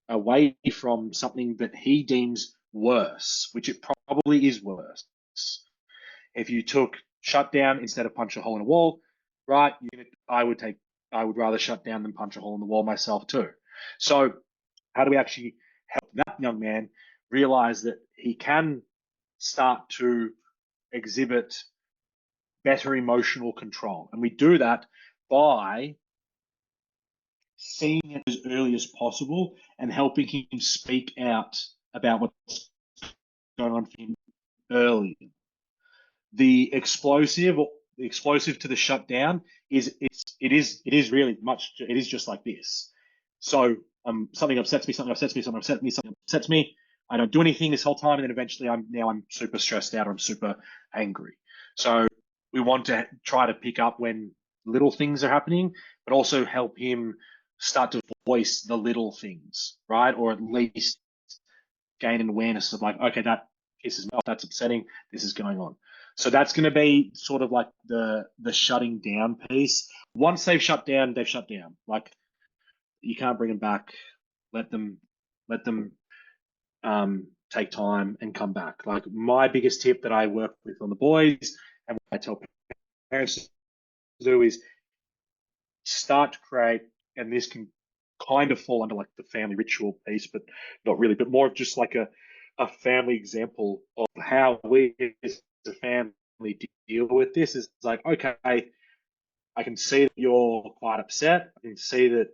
away from something that he deems worse, which it probably is worse. If you took shutdown instead of punch a hole in a wall, right? I would rather shut down than punch a hole in the wall myself too. So how do we actually help that young man realize that he can start to exhibit better emotional control? And we do that by seeing it as early as possible and helping him speak out about what's going on for him early. The explosive to the shutdown it is really much, it is just like this. So something upsets me, something upsets me, something upsets me, something upsets me. I don't do anything this whole time, and then eventually I'm super stressed out, or I'm super angry. So we want to try to pick up when little things are happening, but also help him start to voice the little things, right? Or at least gain an awareness of like, okay, that pisses me off, that's upsetting, this is going on. So that's going to be sort of like the shutting down piece. Once they've shut down, they've shut down. Like, you can't bring them back. Let them take time and come back. Like, my biggest tip that I work with on the boys and what I tell parents to do is start to create, and this can kind of fall under like the family ritual piece, but not really, but more of just like a family example of how we as a family deal with this. Is like, okay, I can see that you're quite upset. I can see that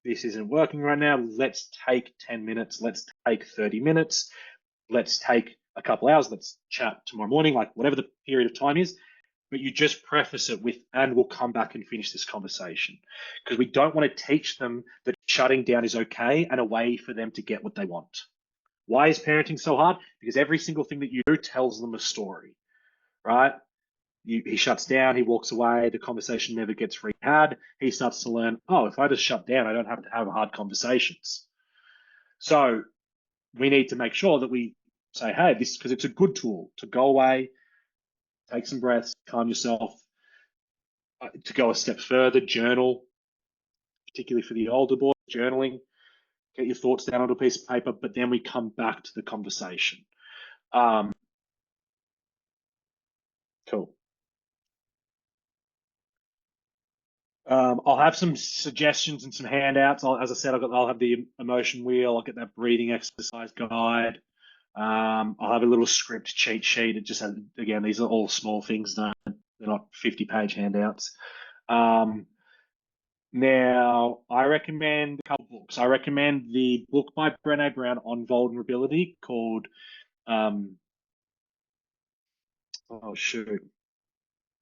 this isn't working right now. Let's take 10 minutes. Let's take 30 minutes. Let's take a couple hours. Let's chat tomorrow morning, like whatever the period of time is. But you just preface it with, and we'll come back and finish this conversation. Because we don't want to teach them that shutting down is okay and a way for them to get what they want. Why is parenting so hard? Because every single thing that you do tells them a story, right? He shuts down, he walks away, the conversation never gets re-had. He starts to learn, oh, if I just shut down, I don't have to have hard conversations. So we need to make sure that we say, hey, this, because it's a good tool to go away, take some breaths, calm yourself, to go a step further, journal, particularly for the older boys, journaling, get your thoughts down on a piece of paper, but then we come back to the conversation. Cool. I'll have some suggestions and some handouts. As I said, I'll have the emotion wheel. I'll get that breathing exercise guide. I'll have a little script cheat sheet. It just has, again, these are all small things. They're not 50-page handouts. Now, I recommend a couple books. I recommend the book by Brené Brown on vulnerability called,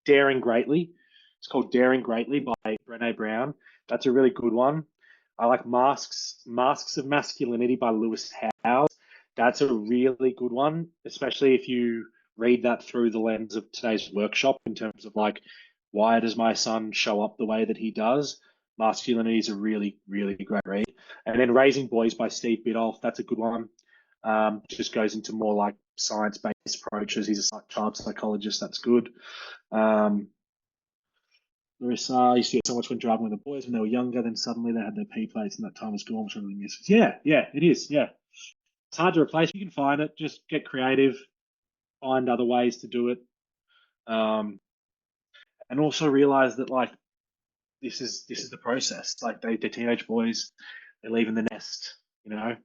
Daring Greatly. It's called Daring Greatly by Brené Brown. That's a really good one. I like Masks of Masculinity by Lewis Howes. That's a really good one, especially if you read that through the lens of today's workshop in terms of like, why does my son show up the way that he does? Masculinity is a really, really great read. And then Raising Boys by Steve Biddulph. That's a good one. Just goes into more like science-based approaches. He's a child psychologist. That's good. Larissa, I used to get so much when driving with the boys when they were younger, then suddenly they had their P plates and that time was gone, which I really miss. Yeah, it is. Yeah. It's hard to replace. You can find it. Just get creative, find other ways to do it. And also realize that like this is the process. Like they're teenage boys, they're leaving the nest, you know.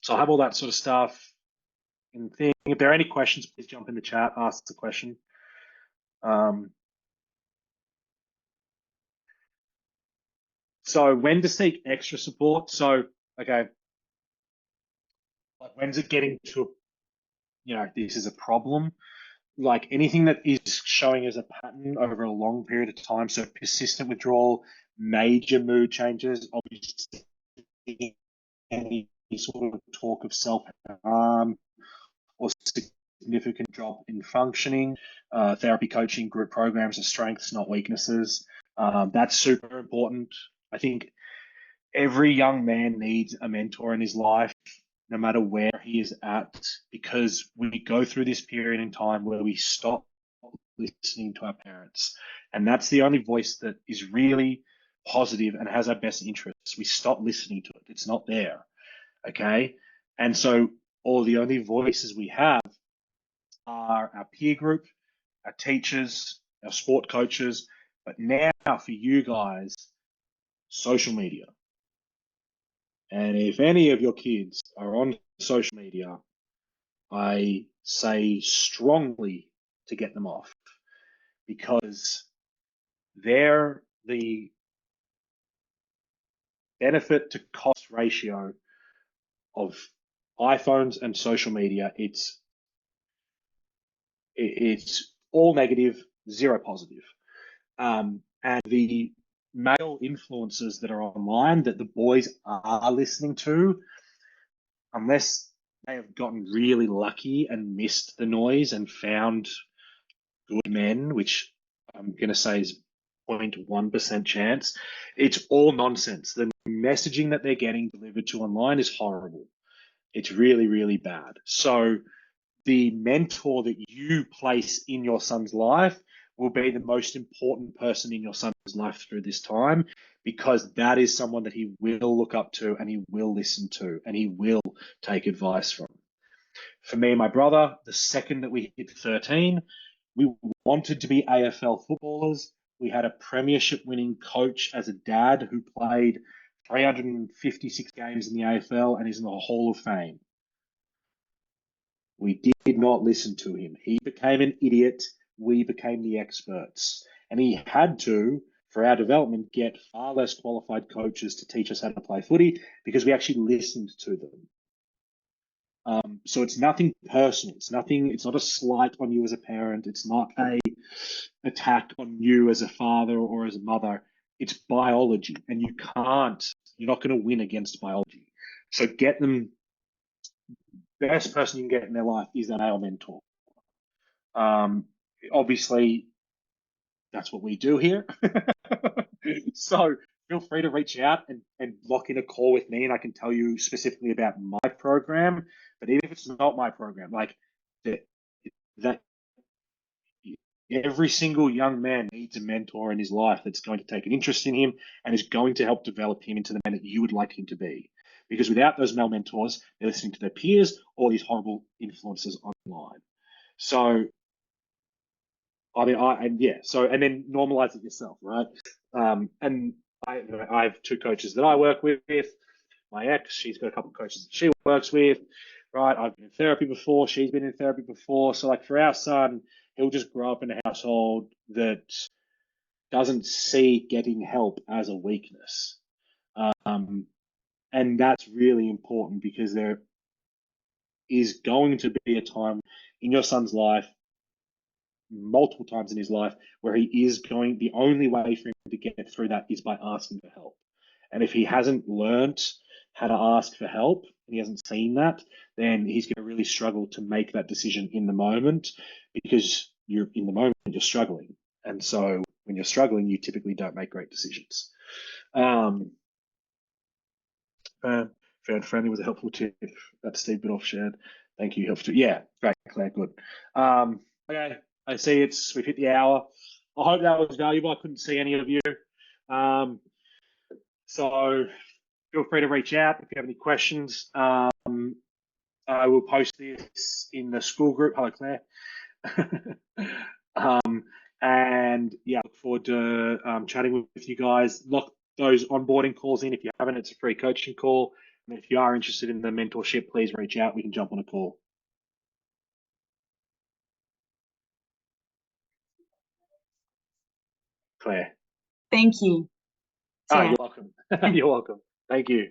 So I'll have all that sort of stuff. And thing. If there are any questions, please jump in the chat, ask the question. So when to seek extra support. So, okay, like when's it getting to, this is a problem? Like anything that is showing as a pattern over a long period of time. So persistent withdrawal, major mood changes, obviously any sort of talk of self-harm or significant drop in functioning. Therapy, coaching, group programs are strengths, not weaknesses. That's super important. I think every young man needs a mentor in his life, no matter where he is at, because we go through this period in time where we stop listening to our parents. And that's the only voice that is really positive and has our best interests. We stop listening to it. It's not there. Okay. And so all the only voices we have are our peer group, our teachers, our sport coaches. But now for you guys, social media. And if any of your kids are on social media, I say strongly to get them off, because they're the benefit to cost ratio of iPhones and social media. It's all negative, zero positive. And the male influences that are online that the boys are listening to, unless they have gotten really lucky and missed the noise and found good men, which I'm going to say is 0.1% chance, it's all nonsense. The messaging that they're getting delivered to online is horrible. It's really, really bad. So the mentor that you place in your son's life will be the most important person in your son's life through this time, because that is someone that he will look up to and he will listen to and he will take advice from. For me and my brother, the second that we hit 13, we wanted to be AFL footballers. We had a premiership winning coach as a dad who played 356 games in the AFL and is in the Hall of Fame. We did not listen to him. He became an idiot. We became the experts. And he had to, for our development, get far less qualified coaches to teach us how to play footy, because we actually listened to them. So it's nothing personal. It's not a slight on you as a parent. It's not a attack on you as a father or as a mother. It's biology, and you're not going to win against biology. So get them. Best person you can get in their life is that male mentor. Obviously, that's what we do here. So feel free to reach out and lock in a call with me, and I can tell you specifically about my program. But even if it's not my program, like that every single young man needs a mentor in his life that's going to take an interest in him and is going to help develop him into the man that you would like him to be. Because without those male mentors, they're listening to their peers or these horrible influences online. So, I mean, and then normalize it yourself, right? And I have two coaches that I work with. My ex, she's got a couple of coaches that she works with, right? I've been in therapy before. She's been in therapy before. So, like, for our son, he'll just grow up in a household that doesn't see getting help as a weakness. And that's really important, because there is going to be a time in your son's life, multiple times in his life, where the only way for him to get through that is by asking for help. And if he hasn't learned how to ask for help and he hasn't seen that, then he's going to really struggle to make that decision in the moment, because you're struggling. And so when you're struggling, you typically don't make great decisions. Found friendly was a helpful tip that Steve Biddulph shared. Thank you. Helpful tip. Yeah, great, Claire. Good. Okay, I see we've hit the hour. I hope that was valuable. I couldn't see any of you. So feel free to reach out if you have any questions. I will post this in the school group. Hello, Claire. And yeah, look forward to chatting with you guys. Lock those onboarding calls in. If you haven't, it's a free coaching call. And if you are interested in the mentorship, please reach out. We can jump on a call. Claire. Thank you. You're welcome. You're welcome. Thank you.